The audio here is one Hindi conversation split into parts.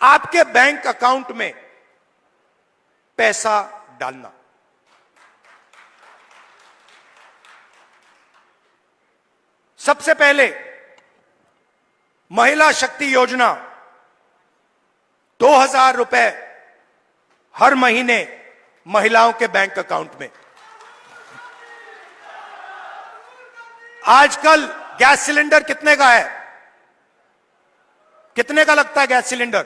आपके बैंक अकाउंट में पैसा डालना। सबसे पहले महिला शक्ति योजना 2000 रुपए हर महीने महिलाओं के बैंक अकाउंट में। आजकल गैस सिलेंडर कितने का है? कितने का लगता है गैस सिलेंडर?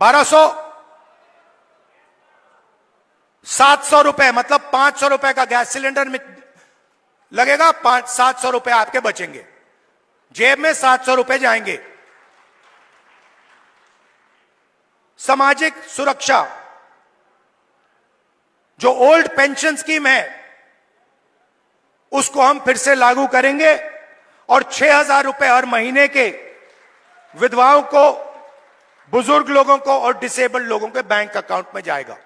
1200, 700 रुपए, मतलब 500 रुपए का गैस सिलेंडर में लगेगा, 700 रुपए आपके बचेंगे, जेब में 700 रुपए जाएंगे। सामाजिक सुरक्षा जो ओल्ड पेंशन स्कीम है उसको हम फिर से लागू करेंगे और 6000 रुपए हर महीने के विधवाओं को, बुजुर्ग लोगों को और डिसेबल्ड लोगों के बैंक अकाउंट में जाएगा।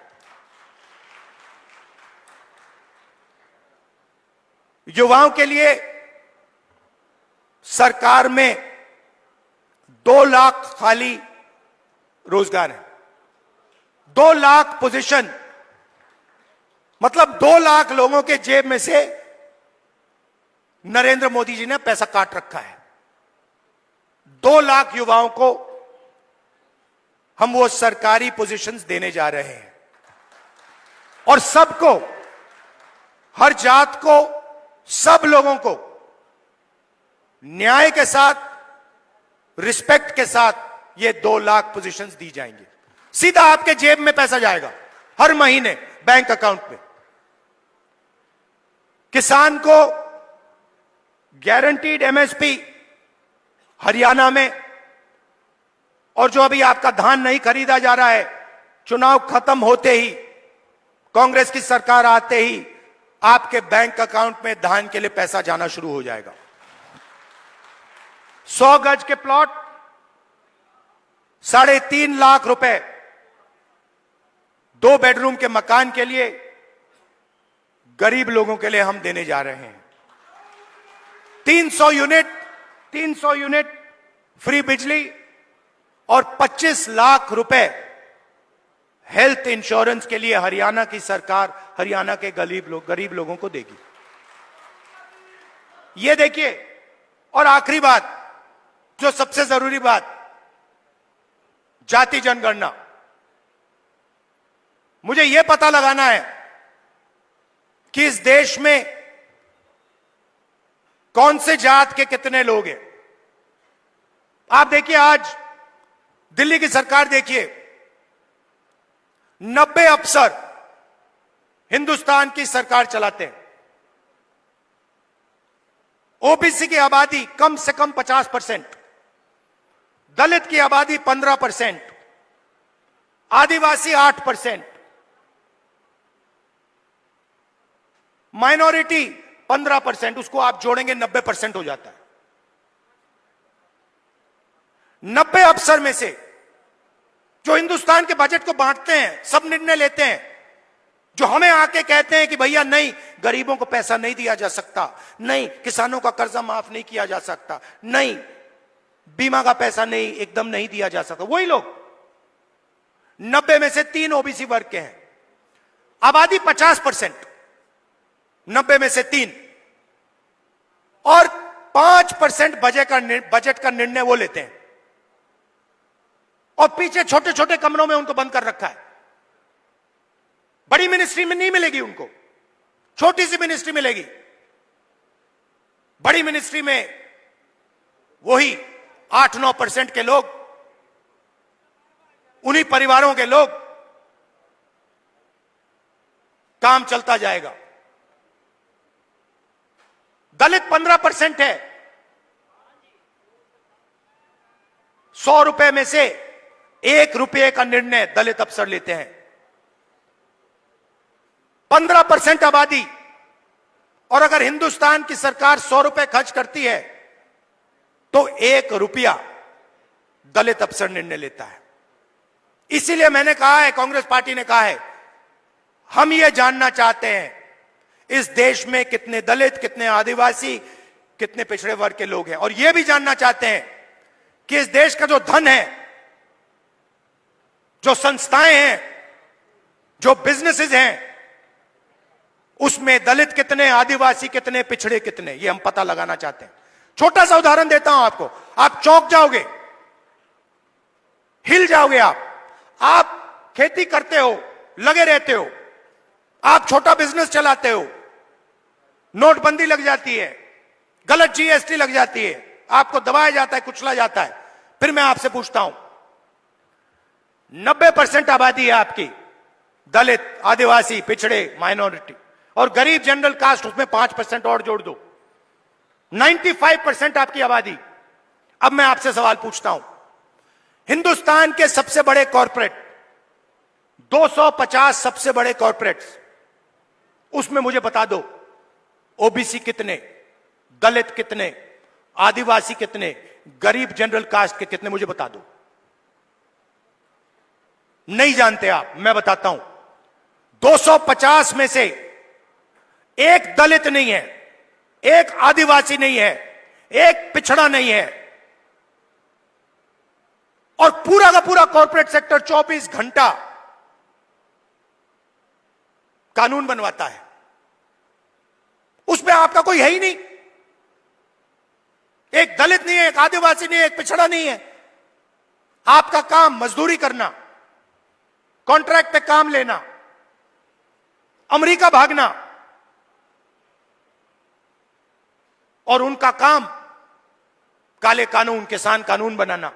युवाओं के लिए सरकार में 2 लाख खाली रोजगार है। 2 लाख पोजीशन, मतलब 2 लाख लोगों के जेब में से नरेंद्र मोदी जी ने पैसा काट रखा है। 2 लाख युवाओं को हम वो सरकारी पोजीशंस देने जा रहे हैं और सबको, हर जात को, सब लोगों को न्याय के साथ, रिस्पेक्ट के साथ ये 2 लाख पोजीशंस दी जाएंगी। सीधा आपके जेब में पैसा जाएगा हर महीने बैंक अकाउंट में। किसान को गारंटीड एमएसपी हरियाणा में, और जो अभी आपका धान नहीं खरीदा जा रहा है, चुनाव खत्म होते ही, कांग्रेस की सरकार आते ही आपके बैंक अकाउंट में धान के लिए पैसा जाना शुरू हो जाएगा। 100 गज के प्लॉट 3.5 लाख रुपए, 2 बेडरूम के मकान के लिए गरीब लोगों के लिए हम देने जा रहे हैं। 300 यूनिट फ्री बिजली और 25 लाख रुपए हेल्थ इंश्योरेंस के लिए हरियाणा की सरकार हरियाणा के गरीब लोगों को देगी। ये देखिए, और आखिरी बात, जो सबसे जरूरी बात, जाति जनगणना। मुझे यह पता लगाना है कि इस देश में कौन से जात के कितने लोग हैं। आप देखिए, आज दिल्ली की सरकार देखिए, 90 अफसर हिंदुस्तान की सरकार चलाते हैं। ओबीसी की आबादी कम से कम 50%, दलित की आबादी 15%, आदिवासी 8%, माइनॉरिटी 15%, उसको आप जोड़ेंगे 90% हो जाता है। 90 अफसर में से जो हिंदुस्तान के बजट को बांटते हैं, सब निर्णय लेते हैं, जो हमें आके कहते हैं कि भैया नहीं, गरीबों को पैसा नहीं दिया जा सकता, नहीं किसानों का कर्जा माफ नहीं किया जा सकता, नहीं बीमा का पैसा नहीं, एकदम नहीं दिया जा सकता, वही लोग 90 में से 3 ओबीसी वर्ग के हैं। आबादी 50%, 90 में से 3, और 5% बजट का निर्णय वो लेते हैं, और पीछे छोटे छोटे कमरों में उनको बंद कर रखा है। बड़ी मिनिस्ट्री में नहीं मिलेगी उनको, छोटी सी मिनिस्ट्री मिलेगी। बड़ी मिनिस्ट्री में वही 8-9% के लोग, उन्हीं परिवारों के लोग, काम चलता जाएगा। दलित 15% है। 100 रुपए में से 1 रुपये का निर्णय दलित अफसर लेते हैं। 15% आबादी, और अगर हिंदुस्तान की सरकार 100 रुपए खर्च करती है तो 1 रुपया दलित अफसर निर्णय लेता है। इसीलिए मैंने कहा है, कांग्रेस पार्टी ने कहा है, हम ये जानना चाहते हैं इस देश में कितने दलित, कितने आदिवासी, कितने पिछड़े वर्ग के लोग हैं, और ये भी जानना चाहते हैं कि इस देश का जो धन है जो संस्थाएं हैं, जो बिजनेसेस हैं, उसमें दलित कितने, आदिवासी कितने, पिछड़े कितने, ये हम पता लगाना चाहते हैं। छोटा सा उदाहरण देता हूं आपको, आप चौंक जाओगे, हिल जाओगे। आप खेती करते हो, लगे रहते हो, आप छोटा बिजनेस चलाते हो, नोटबंदी लग जाती है, गलत जीएसटी लग जाती है, आपको दबाया जाता है, कुचला जाता है। फिर मैं आपसे पूछता हूं, 90% आबादी है आपकी दलित, आदिवासी, पिछड़े, माइनॉरिटी, और गरीब जनरल कास्ट, उसमें 5% और जोड़ दो, 95% आपकी आबादी। अब मैं आपसे सवाल पूछता हूं, हिंदुस्तान के सबसे बड़े कॉरपोरेट, 250 सबसे बड़े कॉरपोरेट्स, उसमें मुझे बता दो ओबीसी कितने, दलित कितने, आदिवासी कितने, गरीब जनरल कास्ट के कितने, मुझे बता दो। नहीं जानते आप, मैं बताता हूं। 250 में से एक दलित नहीं है, एक आदिवासी नहीं है, एक पिछड़ा नहीं है, और पूरा का पूरा कॉर्पोरेट सेक्टर 24 घंटा कानून बनवाता है। उसमें आपका कोई है ही नहीं। एक दलित नहीं है, एक आदिवासी नहीं है, एक पिछड़ा नहीं है। आपका काम मजदूरी करना, कॉन्ट्रैक्ट पे काम लेना, अमेरिका भागना, और उनका काम काले कानून, किसान कानून बनाना।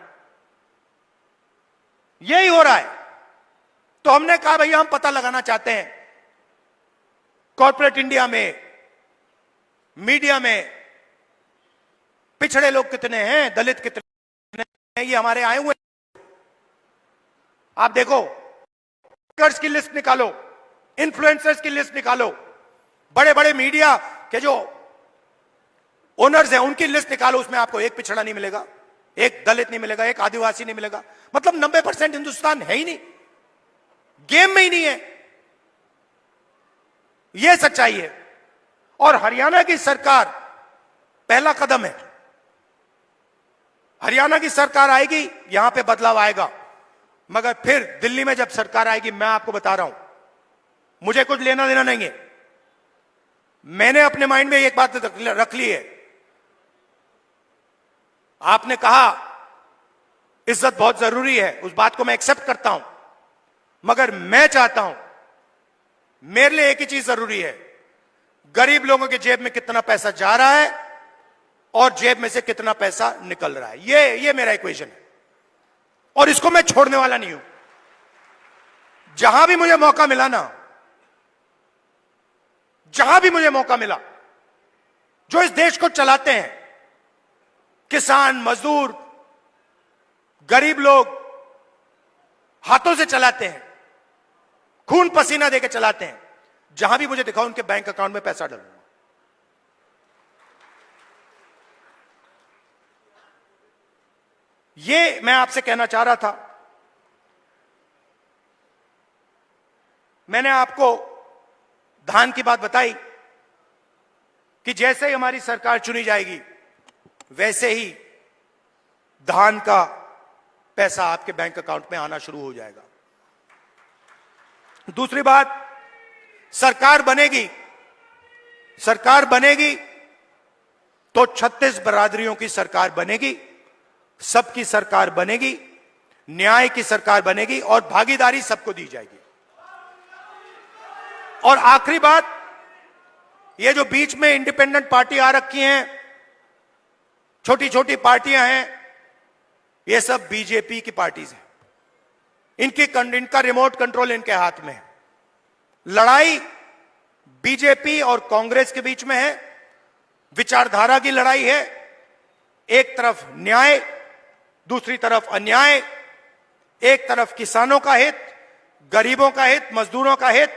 यही हो रहा है। तो हमने कहा भैया हम पता लगाना चाहते हैं कॉर्पोरेट इंडिया में, मीडिया में, पिछड़े लोग कितने हैं, दलित कितने हैं, ये हमारे आए हुए। आप देखो, स्पीकर्स की लिस्ट निकालो, इन्फ्लुएंसर्स की लिस्ट निकालो, बड़े बड़े मीडिया के जो ओनर्स हैं उनकी लिस्ट निकालो, उसमें आपको एक पिछड़ा नहीं मिलेगा, एक दलित नहीं मिलेगा, एक आदिवासी नहीं मिलेगा। मतलब 90% हिंदुस्तान है ही नहीं, गेम में ही नहीं है। यह सच्चाई है। और हरियाणा की सरकार पहला कदम है। हरियाणा की सरकार आएगी, यहां पे बदलाव आएगा। मगर फिर दिल्ली में जब सरकार आएगी, मैं आपको बता रहा हूं, मुझे कुछ लेना देना नहीं है। मैंने अपने माइंड में एक बात रख ली है। आपने कहा इज्जत बहुत जरूरी है, उस बात को मैं एक्सेप्ट करता हूं, मगर मैं चाहता हूं, मेरे लिए एक ही चीज जरूरी है, गरीब लोगों के जेब में कितना पैसा जा रहा है और जेब में से कितना पैसा निकल रहा है। ये मेरा इक्वेशन है, और इसको मैं छोड़ने वाला नहीं हूं। जहां भी मुझे मौका मिला ना, जहां भी मुझे मौका मिला, जो इस देश को चलाते हैं, किसान, मजदूर, गरीब लोग हाथों से चलाते हैं, खून पसीना देकर चलाते हैं, जहां भी मुझे दिखाओ उनके बैंक अकाउंट में पैसा डालूंगा। ये मैं आपसे कहना चाह रहा था। मैंने आपको धान की बात बताई कि जैसे ही हमारी सरकार चुनी जाएगी, वैसे ही धान का पैसा आपके बैंक अकाउंट में आना शुरू हो जाएगा। दूसरी बात, सरकार बनेगी तो 36 बरादरियों की सरकार बनेगी, सबकी सरकार बनेगी, न्याय की सरकार बनेगी, और भागीदारी सबको दी जाएगी। और आखिरी बात, ये जो बीच में इंडिपेंडेंट पार्टी आ रखी हैं, छोटी छोटी पार्टियां हैं, ये सब बीजेपी की पार्टीज हैं। इनका रिमोट कंट्रोल इनके हाथ में है। लड़ाई बीजेपी और कांग्रेस के बीच में है, विचारधारा की लड़ाई है। एक तरफ न्याय, दूसरी तरफ अन्याय, एक तरफ किसानों का हित, गरीबों का हित, मजदूरों का हित,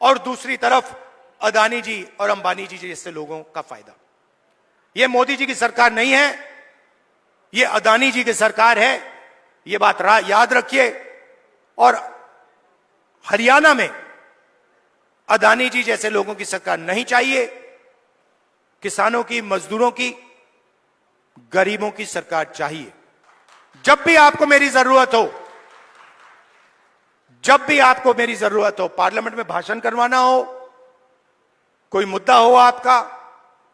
और दूसरी तरफ अदानी जी और अंबानी जी जैसे लोगों का फायदा। यह मोदी जी की सरकार नहीं है, यह अदानी जी की सरकार है। यह बात याद रखिए। और हरियाणा में अदानी जी जैसे लोगों की सरकार नहीं चाहिए। किसानों की, मजदूरों की, गरीबों की सरकार चाहिए। जब भी आपको मेरी जरूरत हो, जब भी आपको मेरी जरूरत हो, पार्लियामेंट में भाषण करवाना हो, कोई मुद्दा हो आपका,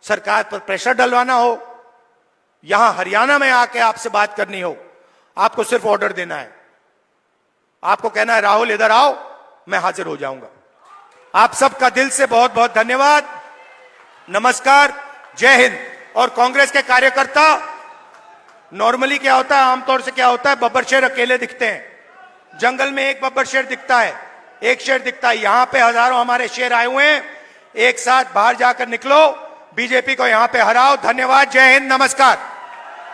सरकार पर प्रेशर डलवाना हो, यहां हरियाणा में आके आपसे बात करनी हो, आपको सिर्फ ऑर्डर देना है। आपको कहना है राहुल इधर आओ, मैं हाजिर हो जाऊंगा। आप सबका दिल से बहुत बहुत धन्यवाद, नमस्कार, जय हिंद। और कांग्रेस के कार्यकर्ता, नॉर्मली क्या होता है, आमतौर से क्या होता है, बब्बर शेर अकेले दिखते हैं। जंगल में एक बब्बर शेर दिखता है, एक शेर दिखता है। यहां पे हजारों हमारे शेर आए हुए हैं, एक साथ बाहर जाकर निकलो, बीजेपी को यहां पे हराओ। धन्यवाद, जय हिंद, नमस्कार।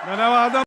धन्यवाद।